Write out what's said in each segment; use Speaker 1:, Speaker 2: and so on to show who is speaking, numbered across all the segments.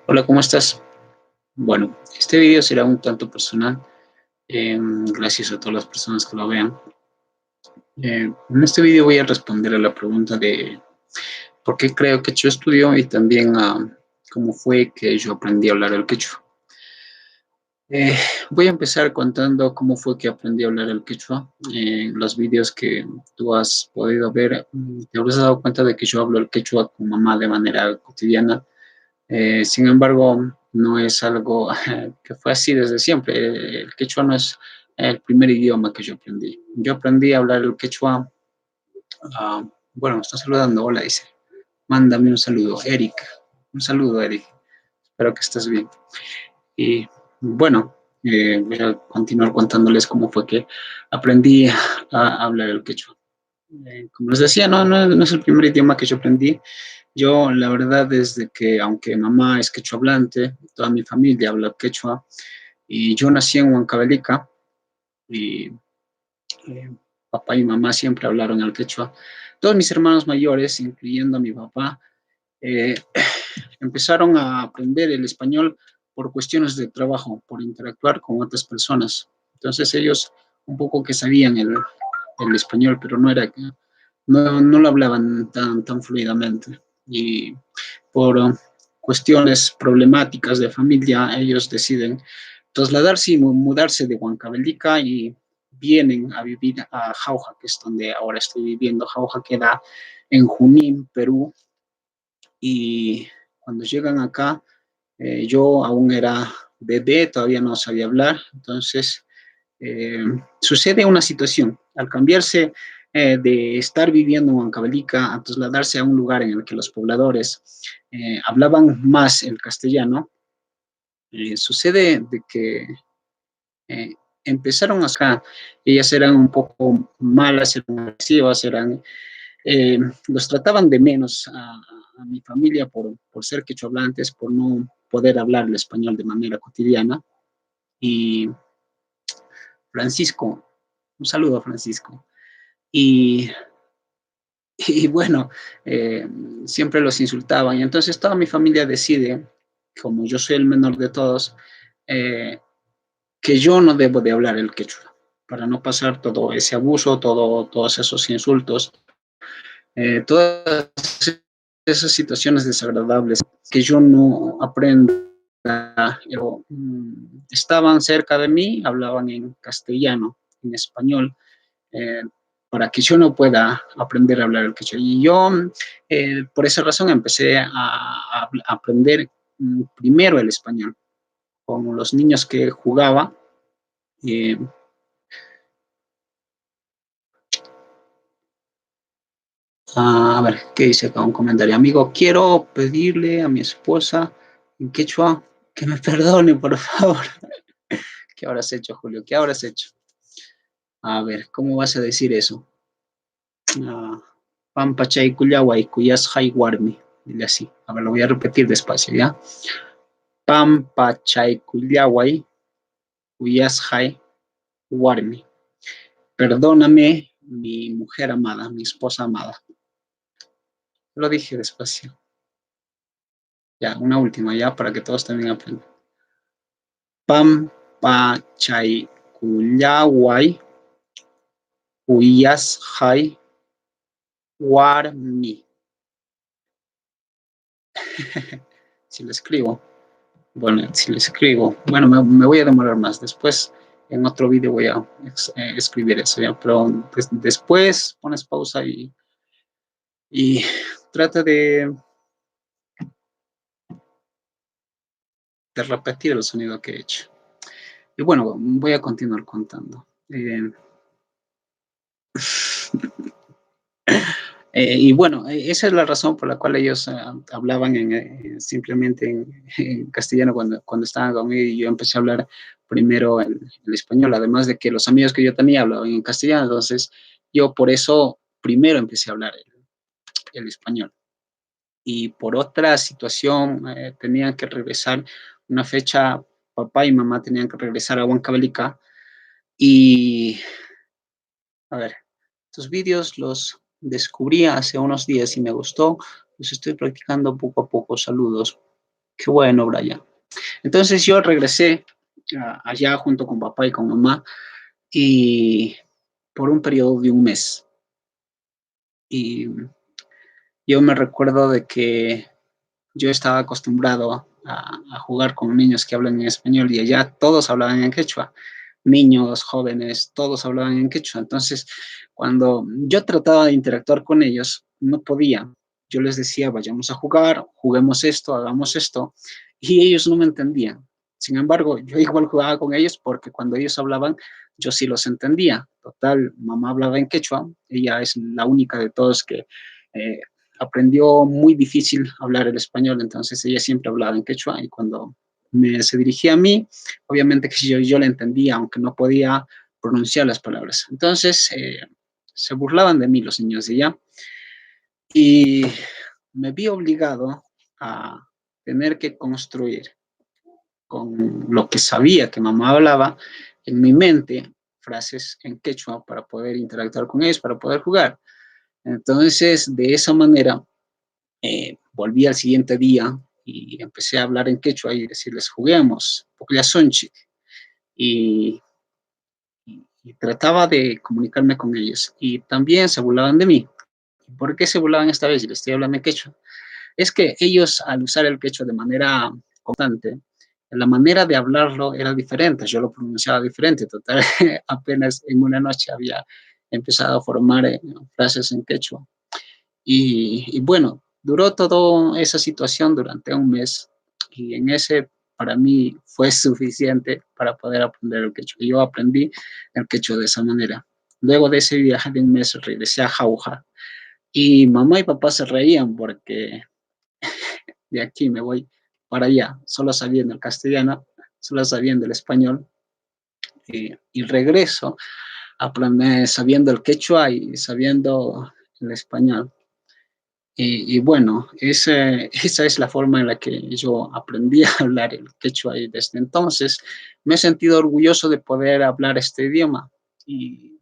Speaker 1: Hola, ¿cómo estás? Bueno, este video será un tanto personal, gracias a todas las personas que lo vean. En este video voy a responder a la pregunta de por qué creo que yo estudio y también a cómo fue que yo aprendí a hablar el quechua. Eh, Voy a empezar contando cómo fue que aprendí a hablar el quechua. En los videos que tú has podido ver, te habrás dado cuenta de que yo hablo el quechua con mamá de manera cotidiana. Sin embargo, no es algo que fue así desde siempre. El quechua no es el primer idioma que yo aprendí. Yo aprendí a hablar el quechua. Bueno, me está saludando. Hola, dice. Mándame un saludo, Eric. Un saludo, Eric. Espero que estés bien. Y bueno, voy a continuar contándoles cómo fue que aprendí a hablar el quechua. Como les decía, no es el primer idioma que yo aprendí. Yo, la verdad, desde que, aunque mamá es quechua hablante, toda mi familia habla quechua, y yo nací en Huancavelica, y eh, papá y mamá siempre hablaron el quechua. Todos mis hermanos mayores, incluyendo a mi papá, eh, empezaron a aprender el español por cuestiones de trabajo, por interactuar con otras personas. Entonces ellos un poco que sabían el español, pero no lo hablaban tan fluidamente. Y por cuestiones problemáticas de familia, ellos deciden trasladarse y mudarse de Huancavelica y vienen a vivir a Jauja, que es donde ahora estoy viviendo. Jauja queda en Junín, Perú, y cuando llegan acá, yo aún era bebé, todavía no sabía hablar, entonces eh, sucede una situación. Al cambiarse de estar viviendo en Huancavelica a trasladarse a un lugar en el que los pobladores hablaban más el castellano, sucede de que eh, empezaron acá, ellas eran un poco malas, eran agresivas, eh, los trataban de menos a mi familia por ser quechohablantes, por no poder hablar el español de manera cotidiana. Y Francisco, un saludo a Francisco. Y, y bueno, eh, siempre los insultaban. Y entonces toda mi familia decide, como yo soy el menor de todos, eh, que yo no debo de hablar el quechua, para no pasar todo ese abuso, todos esos insultos, todas esas situaciones desagradables que yo no aprendo. Pero, estaban cerca de mí, hablaban en castellano, en español, eh, para que yo no pueda aprender a hablar el quechua. Y yo, por esa razón, empecé a aprender primero el español con los niños que jugaba. Eh, a ver, ¿qué dice acá? Un comentario. Amigo, quiero pedirle a mi esposa en quechua que me perdone, por favor. ¿Qué habrás hecho, Julio? ¿Qué habrás hecho? A ver, ¿cómo vas a decir eso? Ah, Pampachay Kuyaway, Kuyas Warmi. Dile así. A ver, lo voy a repetir despacio, ¿ya? Pampachay Kuyaway, Kuyas Warmi. Perdóname, mi mujer amada, mi esposa amada. Lo dije despacio. Ya, una última, ya, para que todos también aprendan. Pampachay Kuyaway, Kuyas Warmi. Si lo escribo. Bueno, si lo escribo, bueno, me voy a demorar más. Después, en otro video voy a escribir eso, ¿ya? Pero después pones pausa y trata de repetir el sonido que he hecho. Y bueno, voy a continuar contando. Y bueno, esa es la razón por la cual ellos hablaban simplemente en castellano cuando estaban conmigo, y yo empecé a hablar primero el español, además de que los amigos que yo tenía hablaban en castellano. Entonces yo por eso primero empecé a hablar el español. Y por otra situación tenían que regresar una fecha, papá y mamá tenían que regresar a Huancavelica, y a ver, estos vídeos los descubrí hace unos días y me gustó, los estoy practicando poco a poco. Saludos. Qué bueno, Brian. Entonces yo regresé allá junto con papá y con mamá y por un periodo de un mes. Y yo me recuerdo de que yo estaba acostumbrado a jugar con niños que hablan en español y allá todos hablaban en quechua, niños, jóvenes, todos hablaban en quechua. Entonces, cuando yo trataba de interactuar con ellos, no podía. Yo les decía, vayamos a jugar, juguemos esto, hagamos esto, y ellos no me entendían. Sin embargo, yo igual jugaba con ellos porque cuando ellos hablaban, yo sí los entendía. Total, mamá hablaba en quechua, ella es la única de todos que eh, aprendió muy difícil hablar el español, entonces ella siempre hablaba en quechua y cuando se dirigía a mí, obviamente que yo le entendía, aunque no podía pronunciar las palabras. Entonces, se burlaban de mí los niños de ella y me vi obligado a tener que construir con lo que sabía que mamá hablaba en mi mente frases en quechua para poder interactuar con ellos, para poder jugar. Entonces, de esa manera, volví al siguiente día y empecé a hablar en quechua y decirles, juguemos, Sonchi, y, y trataba de comunicarme con ellos. Y también se burlaban de mí. ¿Por qué se burlaban esta vez? Y les estoy hablando en quechua. Es que ellos, al usar el quechua de manera constante, la manera de hablarlo era diferente, yo lo pronunciaba diferente. Total, apenas en una noche había empezado a formar frases en quechua. Y bueno, duró toda esa situación durante un mes y en ese para mí fue suficiente para poder aprender el quechua. Yo aprendí el quechua de esa manera. Luego de ese viaje de un mes regresé a Jauja y mamá y papá se reían porque de aquí me voy para allá, solo sabiendo el castellano, solo sabiendo el español y regreso sabiendo el quechua y sabiendo el español. Y bueno, esa es la forma en la que yo aprendí a hablar el quechua y desde entonces me he sentido orgulloso de poder hablar este idioma. Y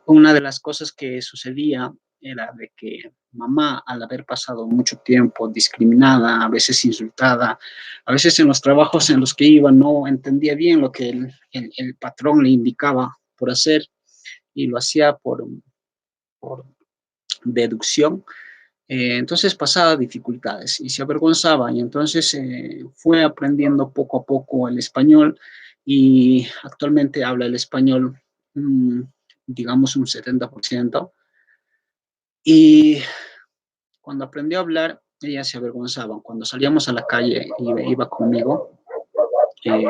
Speaker 1: una de las cosas que sucedía era de que mamá, al haber pasado mucho tiempo discriminada, a veces insultada, a veces en los trabajos en los que iba no entendía bien lo que el patrón le indicaba por hacer y lo hacía por deducción, entonces pasaba dificultades y se avergonzaba y entonces fue aprendiendo poco a poco el español y actualmente habla el español, digamos, un 70%. Y cuando aprendió a hablar, ella se avergonzaba. Cuando salíamos a la calle y iba conmigo, eh,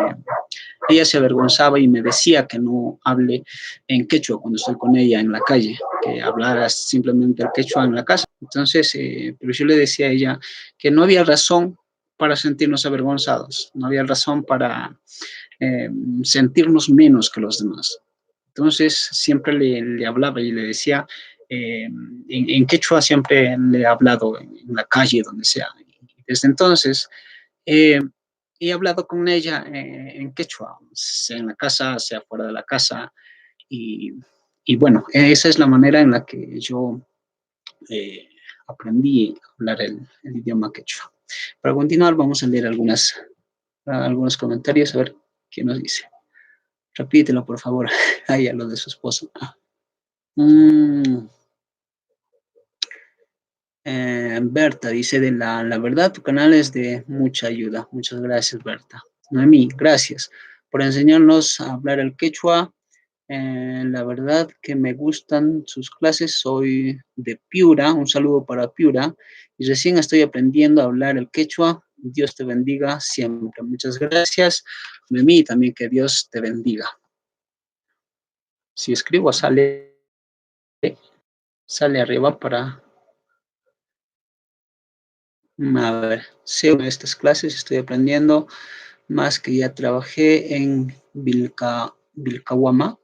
Speaker 1: ella se avergonzaba y me decía que no hable en quechua cuando estoy con ella en la calle, que hablara simplemente el quechua en la casa. Entonces, pero yo le decía a ella que no había razón para sentirnos avergonzados, no había razón para eh, sentirnos menos que los demás. Entonces, siempre le hablaba y le decía, en quechua siempre le he hablado en la calle, donde sea. Y desde entonces, eh, he hablado con ella en quechua, sea en la casa, sea fuera de la casa, y, y bueno, esa es la manera en la que yo eh, aprendí a hablar el idioma quechua. Para continuar, vamos a leer algunos comentarios, a ver qué nos dice. Repítelo, por favor. Ahí a lo de su esposo. Mm, Berta dice, la verdad, tu canal es de mucha ayuda. Muchas gracias, Berta. Noemí, gracias por enseñarnos a hablar el quechua. La verdad que me gustan sus clases. Soy de Piura. Un saludo para Piura. Y recién estoy aprendiendo a hablar el quechua. Dios te bendiga siempre. Muchas gracias. Noemí, también que Dios te bendiga. Si escribo, sale arriba para... A ver, sé una de estas clases, estoy aprendiendo más que ya trabajé en Vilcahuama,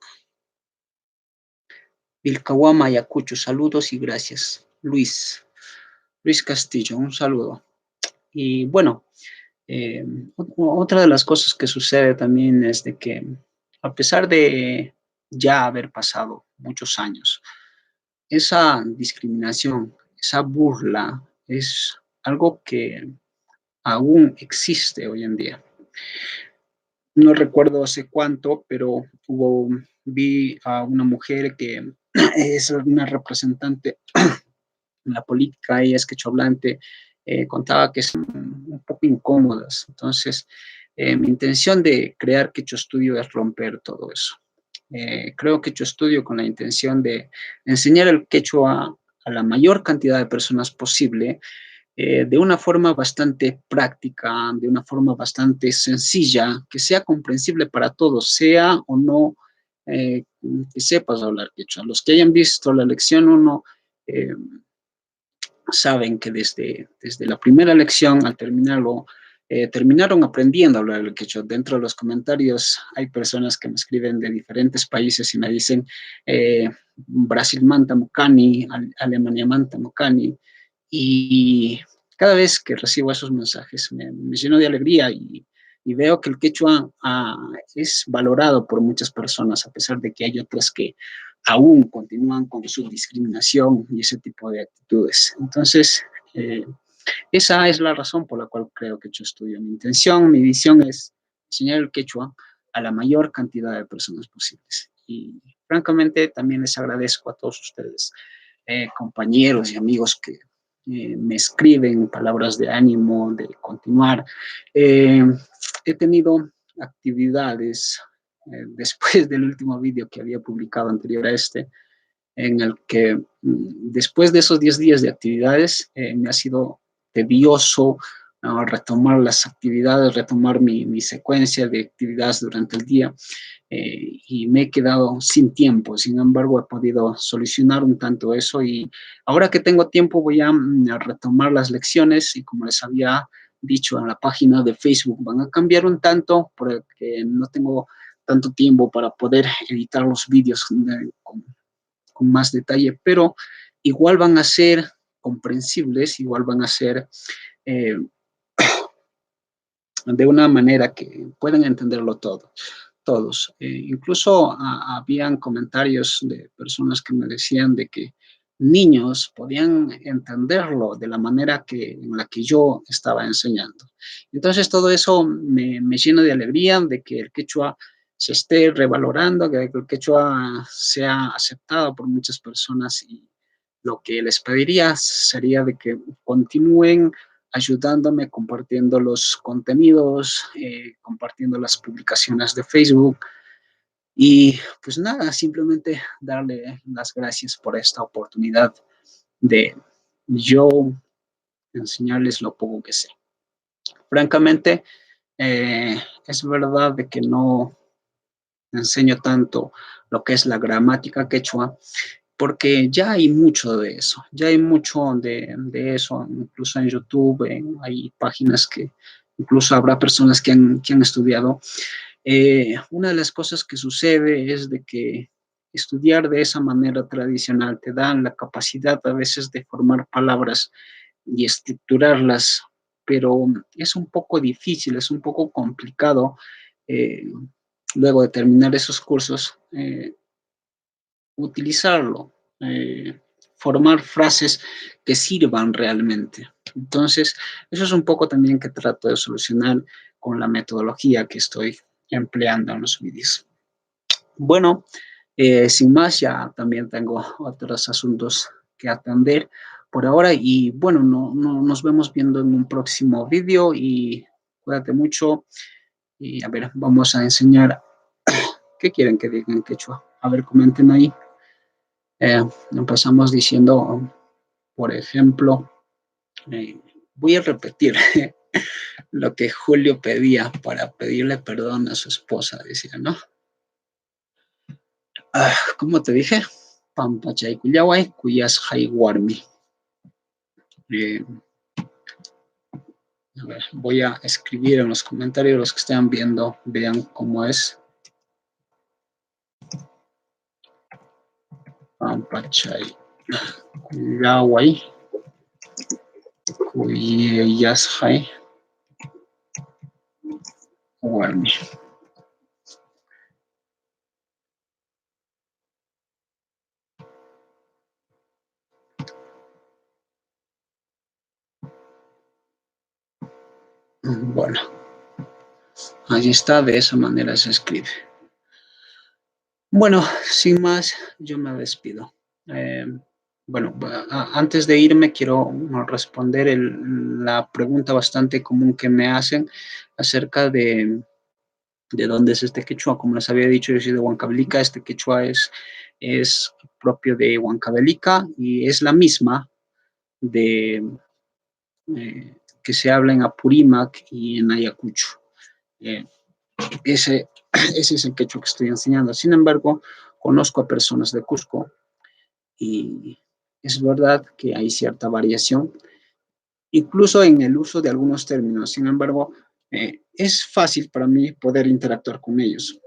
Speaker 1: Ayacucho. Saludos y gracias. Luis Castillo, un saludo. Y bueno, eh, otra de las cosas que sucede también es de que a pesar de ya haber pasado muchos años, esa discriminación, esa burla es algo que aún existe hoy en día. No recuerdo hace cuánto, pero vi a una mujer que es una representante en la política, ella es quechohablante, contaba que son un poco incómodas. Entonces, mi intención de crear Quechua Studio es romper todo eso. Creo Quechua Studio con la intención de enseñar el quechua a la mayor cantidad de personas posible, de una forma bastante práctica, de una forma bastante sencilla, que sea comprensible para todos, sea o no que sepas hablar quechua. Los que hayan visto la lección 1 saben que desde la primera lección al terminarlo, terminaron aprendiendo a hablar el quechua. Dentro de los comentarios hay personas que me escriben de diferentes países y me dicen Brasil manta mukani, Alemania manta mukani, y cada vez que recibo esos mensajes me lleno de alegría y veo que el quechua es valorado por muchas personas, a pesar de que hay otras que aún continúan con su discriminación y ese tipo de actitudes. Entonces, esa es la razón por la cual creo que yo estudio. Mi intención, mi visión es enseñar el quechua a la mayor cantidad de personas posibles. Y francamente también les agradezco a todos ustedes, compañeros y amigos que me escriben palabras de ánimo, de continuar. He tenido actividades después del último vídeo que había publicado anterior a este, en el que después de esos 10 días de actividades me ha sido tedioso retomar las actividades, retomar mi secuencia de actividades durante el día y me he quedado sin tiempo. Sin embargo, he podido solucionar un tanto eso y ahora que tengo tiempo voy a retomar las lecciones y como les había dicho en la página de Facebook, van a cambiar un tanto porque no tengo tanto tiempo para poder editar los vídeos con más detalle, pero igual van a ser comprensibles, igual van a ser eh, de una manera que puedan entenderlo todos. Incluso habían comentarios de personas que me decían de que niños podían entenderlo de la manera en la que yo estaba enseñando. Entonces todo eso me llena de alegría de que el quechua se esté revalorando, que el quechua sea aceptado por muchas personas y lo que les pediría sería de que continúen ayudándome, compartiendo los contenidos, compartiendo las publicaciones de Facebook. Y pues nada, simplemente darle las gracias por esta oportunidad de yo enseñarles lo poco que sé. Francamente, es verdad de que no enseño tanto lo que es la gramática quechua, porque ya hay mucho de eso, ya hay mucho de eso, incluso en YouTube, hay páginas que incluso habrá personas que han estudiado. Una de las cosas que sucede es de que estudiar de esa manera tradicional te da la capacidad a veces de formar palabras y estructurarlas, pero es un poco difícil, es un poco complicado eh, luego de terminar esos cursos, utilizarlo, formar frases que sirvan realmente. Entonces, eso es un poco también que trato de solucionar con la metodología que estoy empleando en los vídeos. Bueno, sin más, ya también tengo otros asuntos que atender por ahora y bueno, nos vemos viendo en un próximo vídeo y cuídate mucho y a ver, vamos a enseñar qué quieren que diga en quechua. A ver, comenten ahí. Empezamos diciendo, por ejemplo, eh, voy a repetir lo que Julio pedía para pedirle perdón a su esposa, decía, ¿no? ¿Cómo te dije? Pampachay Kuyawai, Kuyas Haiwarmi. A ver, voy a escribir en los comentarios, los que estén viendo, vean cómo es. Pampachay Kuyawai, Kuyas Haiwarmi. Bueno, allí está, de esa manera se escribe. Bueno, sin más, yo me despido. Bueno, antes de irme quiero responder la pregunta bastante común que me hacen acerca de dónde es este quechua. Como les había dicho, yo soy de Huancavelica. Este quechua es propio de Huancavelica y es la misma de, que se habla en Apurímac y en Ayacucho. Eh, ese, ese es el quechua que estoy enseñando. Sin embargo, conozco a personas de Cusco y es verdad que hay cierta variación, incluso en el uso de algunos términos. Sin embargo, es fácil para mí poder interactuar con ellos.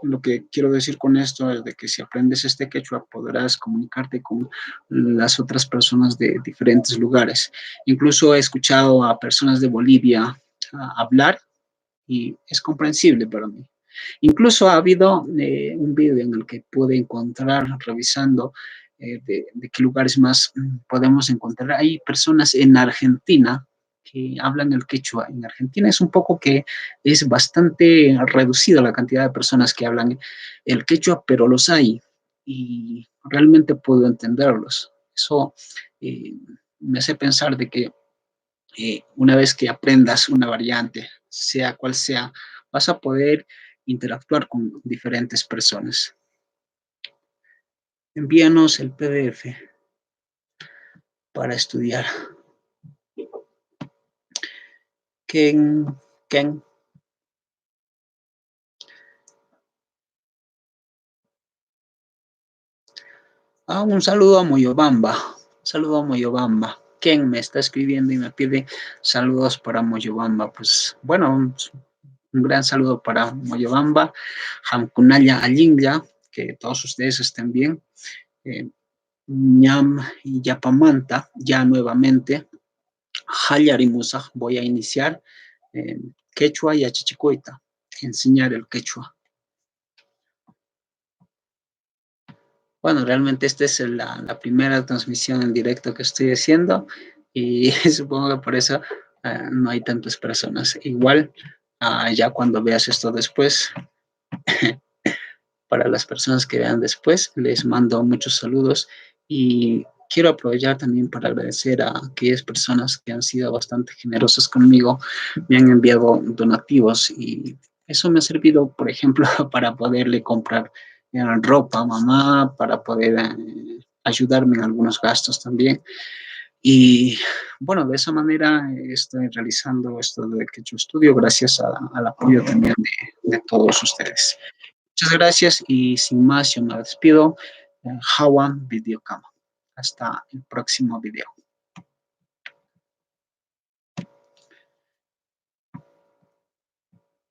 Speaker 1: Lo que quiero decir con esto es de que si aprendes este quechua podrás comunicarte con las otras personas de diferentes lugares. Incluso he escuchado a personas de Bolivia hablar y es comprensible para mí. Incluso ha habido un video en el que pude encontrar, revisando de qué lugares más podemos encontrar. Hay personas en Argentina que hablan el quechua. En Argentina es un poco que es bastante reducida la cantidad de personas que hablan el quechua, pero los hay y realmente puedo entenderlos. Eso eh, me hace pensar de que una vez que aprendas una variante, sea cual sea, vas a poder interactuar con diferentes personas. Envíanos el PDF para estudiar. Ken, Ken. Un saludo a Moyobamba. Un saludo a Moyobamba. Ken me está escribiendo y me pide saludos para Moyobamba. Pues bueno, un gran saludo para Moyobamba, Hamkunaya Alinga, que todos ustedes estén bien. Ñam y Yapamanta, ya nuevamente. Hayarimusa, voy a iniciar quechua y achichicuita, enseñar el quechua. Bueno, realmente esta es la primera transmisión en directo que estoy haciendo y supongo que por eso no hay tantas personas. Igual, ya cuando veas esto después, para las personas que vean después, les mando muchos saludos y quiero aprovechar también para agradecer a aquellas personas que han sido bastante generosas conmigo, me han enviado donativos y eso me ha servido, por ejemplo, para poderle comprar ropa a mamá, para poder ayudarme en algunos gastos también. Y bueno, de esa manera estoy realizando esto de que yo estudio gracias al apoyo también de todos ustedes. Muchas gracias y sin más yo me despido. Hawan Videocam. Hasta el próximo video.